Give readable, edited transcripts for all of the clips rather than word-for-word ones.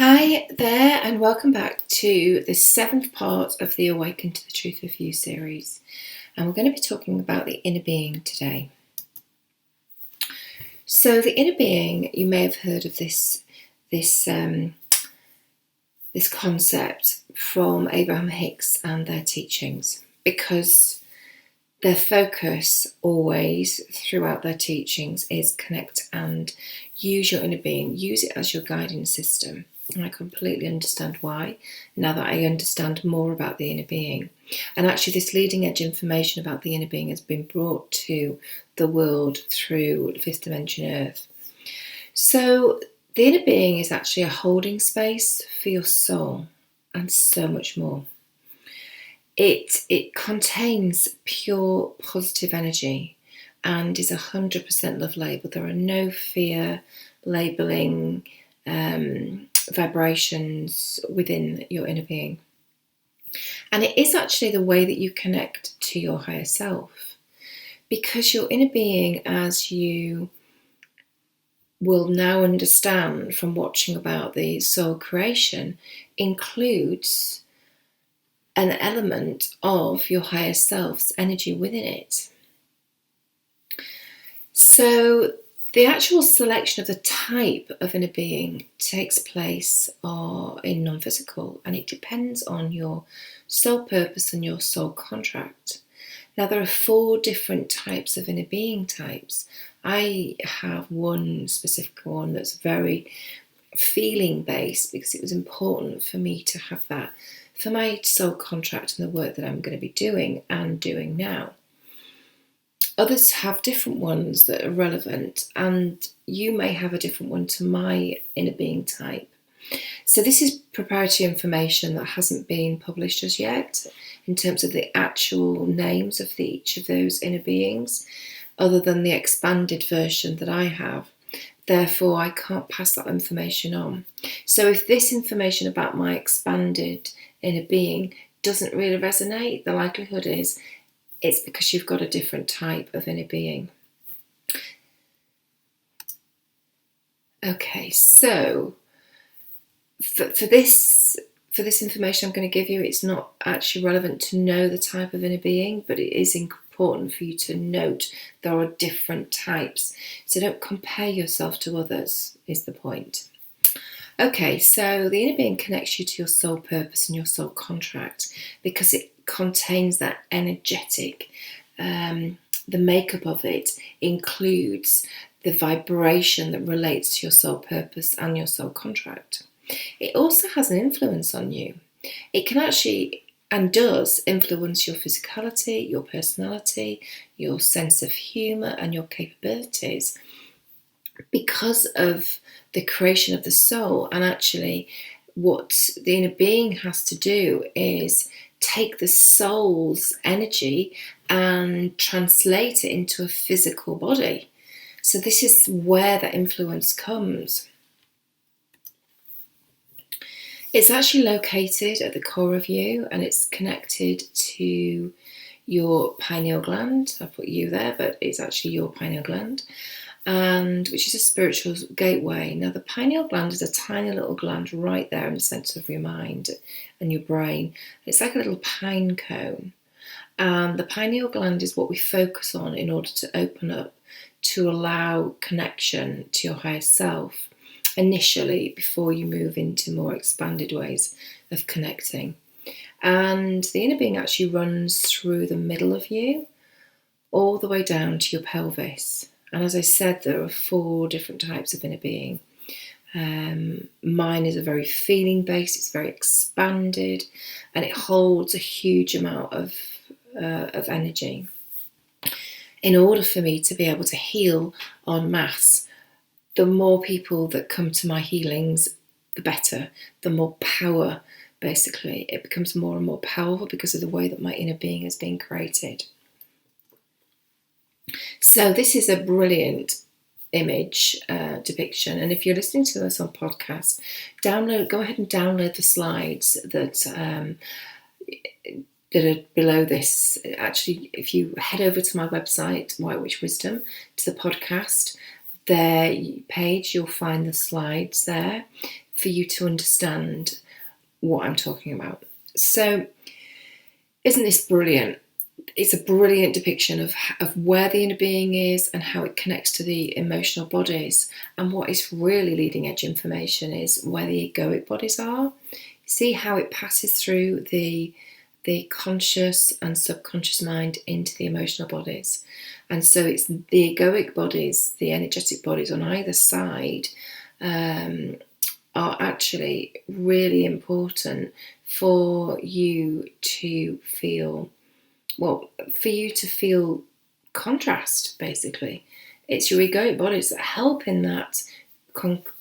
Hi there, and welcome back to the seventh part of the Awaken to the Truth of You series. And we're going to be talking about the inner being today. So, the inner being, you may have heard of this concept from Abraham Hicks and their teachings, because their focus always throughout their teachings is connect and use your inner being, use it as your guiding system. And I completely understand why, now that I understand more about the inner being. And actually, this leading edge information about the inner being has been brought to the world through Fifth Dimension Earth. So, the inner being is actually a holding space for your soul and so much more. It contains pure positive energy and is 100% love labeled. There are no fear, labeling, vibrations within your inner being. And it is actually the way that you connect to your higher self, because your inner being, as you will now understand from watching about the soul creation, includes an element of your higher self's energy within it. So the actual selection of the type of inner being takes place in non-physical, and it depends on your soul purpose and your soul contract. Now, there are 4 different types of inner being types. I have one specific one that's very feeling based, because it was important for me to have that for my soul contract and the work that I'm going to be doing and doing now. Others have different ones that are relevant, and you may have a different one to my inner being type. So this is preparatory information that hasn't been published as yet in terms of the actual names of each of those inner beings, other than the expanded version that I have. Therefore, I can't pass that information on. So if this information about my expanded inner being doesn't really resonate, the likelihood is it's because you've got a different type of inner being. Okay, so for this information I'm going to give you, it's not actually relevant to know the type of inner being, but it is important for you to note there are different types. So don't compare yourself to others, is the point. Okay, so the inner being connects you to your soul purpose and your soul contract, because it contains that energetic, the makeup of it includes the vibration that relates to your soul purpose and your soul contract. It also has an influence on you. It can actually and does influence your physicality, your personality, your sense of humour and your capabilities, because of the creation of the soul. And actually, what the inner being has to do is take the soul's energy and translate it into a physical body. So this is where that influence comes. It's actually located at the core of you, and it's connected to your pineal gland. I put you there, but it's actually your pineal gland, and which is a spiritual gateway. Now, the pineal gland is a tiny little gland right there in the centre of your mind and your brain. It's like a little pine cone, and the pineal gland is what we focus on in order to open up, to allow connection to your higher self initially, before you move into more expanded ways of connecting. And the inner being actually runs through the middle of you, all the way down to your pelvis. And as I said, there are 4 different types of inner being. Mine is a very feeling based, it's very expanded, and it holds a huge amount of energy. In order for me to be able to heal en masse, the more people that come to my healings, the better. The more power, basically. It becomes more and more powerful because of the way that my inner being has been created. So this is a brilliant image depiction. And if you're listening to this on podcast, go ahead and download the slides that are below this. Actually, if you head over to my website, White Witch Wisdom, to the podcast, page, you'll find the slides there. for you to understand what I'm talking about. So, isn't this brilliant? It's a brilliant depiction of where the inner being is and how it connects to the emotional bodies. And what is really leading edge information is where the egoic bodies are. See how it passes through the conscious and subconscious mind into the emotional bodies. And so it's the egoic bodies, the energetic bodies on either side are actually really important for you to feel, contrast, basically. It's your egoic bodies that help in that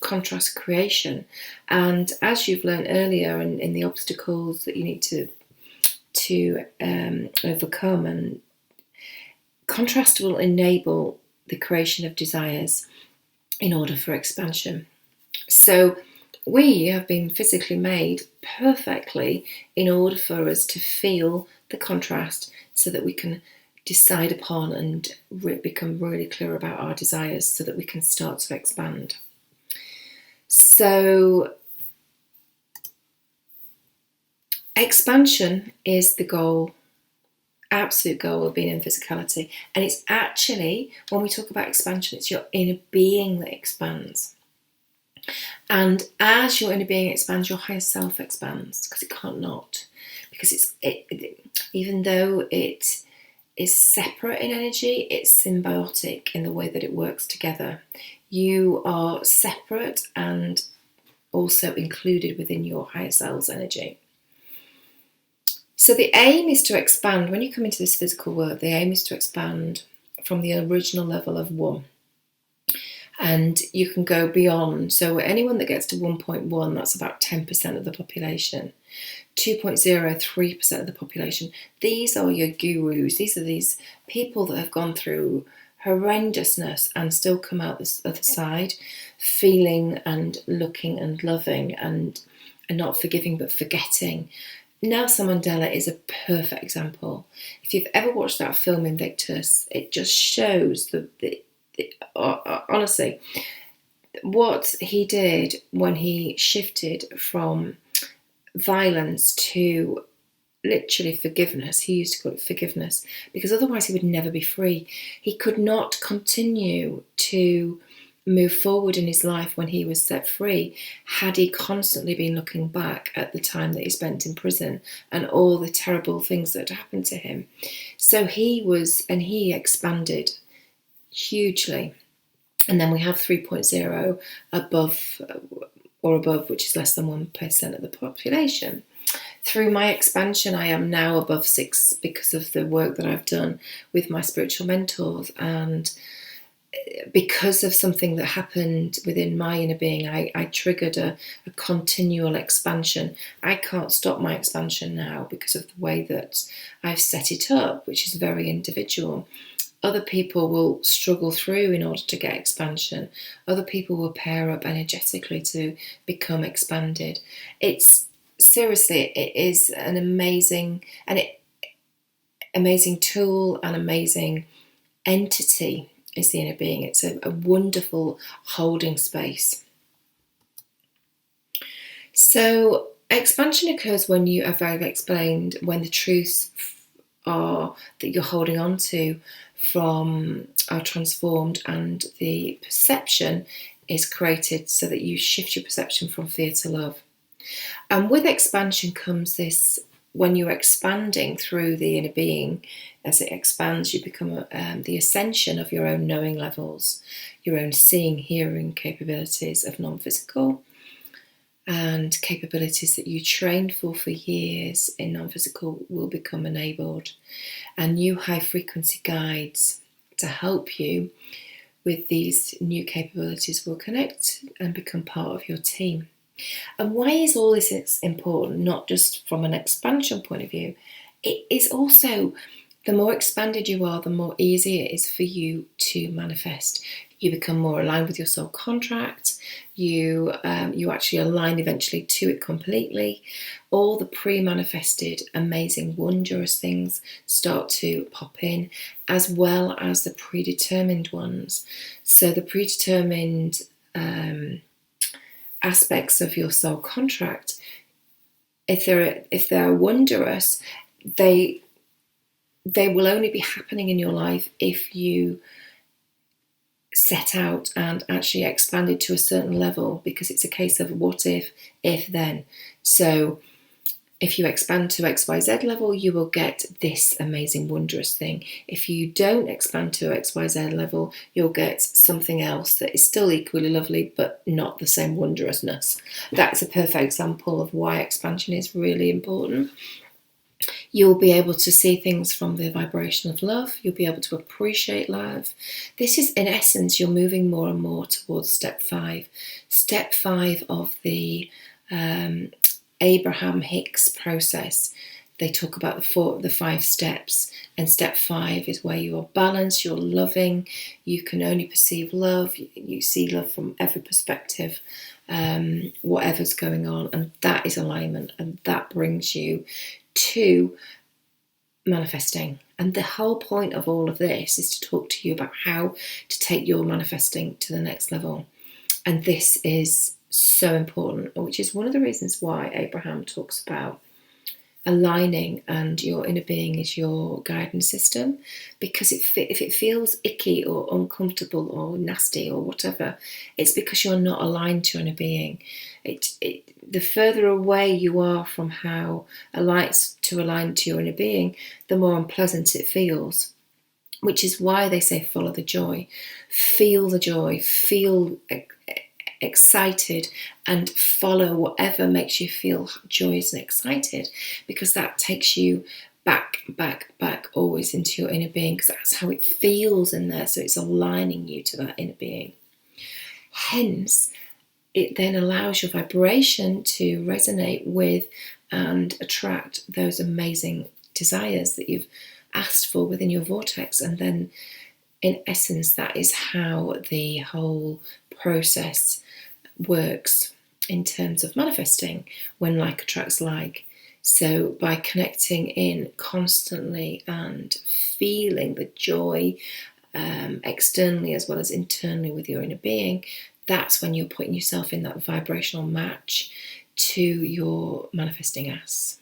contrast creation. And as you've learned earlier in the obstacles that you need to overcome, and contrast will enable the creation of desires in order for expansion. So we have been physically made perfectly in order for us to feel the contrast so that we can decide upon and become really clear about our desires so that we can start to expand. So expansion is the goal, absolute goal of being in physicality. And it's actually, when we talk about expansion, it's your inner being that expands. And as your inner being expands, your higher self expands, because it can't not. Because even though it is separate in energy, it's symbiotic in the way that it works together. You are separate and also included within your higher self's energy. So the aim is to expand. When you come into this physical world, the aim is to expand from the original level of 1. And you can go beyond. So anyone that gets to 1.1, that's about 10% of the population. 2.0, 3% of the population. These are your gurus. These are these people that have gone through horrendousness and still come out the other side feeling and looking and loving and not forgiving but forgetting. Nelson Mandela is a perfect example. If you've ever watched that film Invictus, it just shows honestly what he did when he shifted from violence to literally forgiveness. He used to call it forgiveness, because otherwise he would never be free. He could not continue to move forward in his life when he was set free had he constantly been looking back at the time that he spent in prison and all the terrible things that happened to him. So he expanded hugely. And then we have 3.0 above, which is less than 1% of the population. Through my expansion, I am now above 6 because of the work that I've done with my spiritual mentors, and because of something that happened within my inner being, I triggered a continual expansion. I can't stop my expansion now because of the way that I've set it up, which is very individual. Other people will struggle through in order to get expansion. Other people will pair up energetically to become expanded. It is an amazing tool, an amazing entity is the inner being. It's a wonderful holding space. So expansion occurs when you, as I've explained, when the truths that you're holding on to are transformed and the perception is created so that you shift your perception from fear to love. And with expansion comes this, when you're expanding through the inner being, as it expands, you become the ascension of your own knowing levels, your own seeing, hearing capabilities of non-physical, and capabilities that you trained for years in non-physical will become enabled. And new high-frequency guides to help you with these new capabilities will connect and become part of your team. And why is all this important? Not just from an expansion point of view. It is also, the more expanded you are, the more easy it is for you to manifest. You become more aligned with your soul contract. You actually align eventually to it completely. All the pre-manifested, amazing, wondrous things start to pop in, as well as the predetermined ones. So the predetermined aspects of your soul contract, if they're wondrous, they will only be happening in your life if you set out and actually expand it to a certain level, because it's a case of what if then. So if you expand to XYZ level, you will get this amazing, wondrous thing. If you don't expand to XYZ level, you'll get something else that is still equally lovely, but not the same wondrousness. That's a perfect example of why expansion is really important. You'll be able to see things from the vibration of love. You'll be able to appreciate love. This is, in essence, you're moving more and more towards step 5. Step 5 of the Abraham Hicks process. They talk about the 5 steps, and step 5 is where you are balanced, you're loving, you can only perceive love, you see love from every perspective, whatever's going on, and that is alignment, and that brings you to manifesting. And the whole point of all of this is to talk to you about how to take your manifesting to the next level. And this is so important, which is one of the reasons why Abraham talks about aligning and your inner being is your guidance system, because if it feels icky or uncomfortable or nasty or whatever, it's because you're not aligned to your inner being. The further away you are from how align to your inner being, the more unpleasant it feels, which is why they say follow the joy. Feel the joy, feel excited, and follow whatever makes you feel joyous and excited, because that takes you back always into your inner being, because that's how it feels in there. So it's aligning you to that inner being. Hence, it then allows your vibration to resonate with and attract those amazing desires that you've asked for within your vortex. And then, in essence, that is how the whole process works in terms of manifesting, when like attracts like. So by connecting in constantly and feeling the joy externally as well as internally with your inner being, that's when you're putting yourself in that vibrational match to your manifesting ass.